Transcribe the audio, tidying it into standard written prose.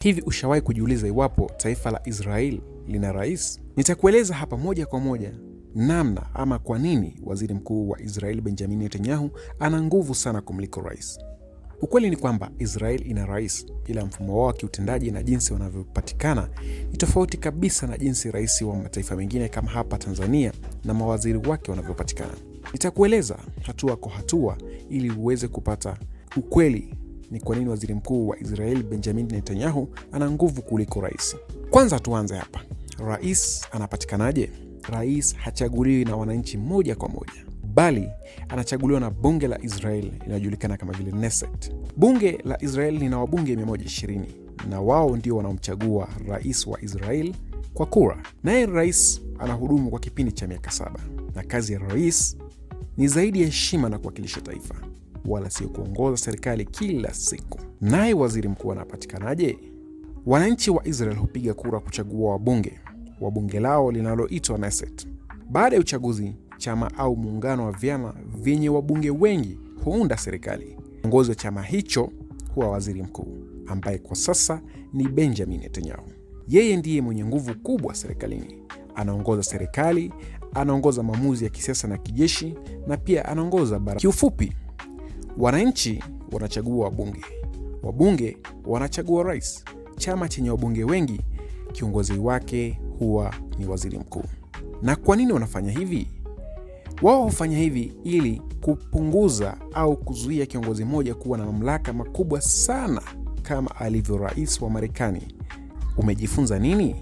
Hivi ushawahi kujiuliza iwapo taifa la Israel lina rais? Nitakueleza hapa moja kwa moja namna ama kwa nini waziri mkuu wa Israel Benjamin Netanyahu ana nguvu sana kumliko rais. Ukweli ni kwamba Israel ina rais, ila mfumo wao wa kiutendaji na jinsi wanavyopatikana ni tofauti kabisa na jinsi rais wa mataifa mengine kama hapa Tanzania na mawaziri wake wanavyopatikana. Nitakueleza hatua kwa hatua ili uweze kupata ukweli ni kwa nini waziri mkuu wa Israel Benjamin Netanyahu ana nguvu kuliko rais. Kwanza tuanze hapa. Rais anapatikanaje? Rais hachaguliwi na wananchi moja kwa moja, bali anachaguliwa na bunge la Israel linalojulikana kama vile Knesset. Bunge la Israel lina wabunge 120 na wao ndio wanaomchagua rais wa Israel kwa kura. Naye rais anahudumu kwa kipindi cha miaka 7, na kazi ya rais ni zaidi ya heshima na kuwakilisha taifa, wala sio kuongoza serikali kila siku. Naye waziri mkuu anapatikanaje? Wananchi wa Israel hupiga kura kuchagua wabunge lao linaloitwa Knesset. Baada ya uchaguzi, chama au muungano wa vyama vyenye wabunge wengi huunda serikali. Kiongozi wa chama hicho huwa waziri mkuu, ambaye kwa sasa ni Benjamin Netanyahu. Yeye ndiye mwenye nguvu kubwa serikalini. Anaongoza serikali, anaongoza maamuzi ya kisiasa na kijeshi, na pia anaongoza bara. Kiufupi, wananchi wanachagua wabunge wanachagua rais. Chama chenye wabunge wengi, kiongozi wake huwa ni waziri mkuu. Na kwa nini wanafanya hivi? Wao hufanya hivi ili kupunguza au kuzuia kiongozi mmoja kuwa na mamlaka makubwa sana kama alivyo rais wa Marekani. Umejifunza nini?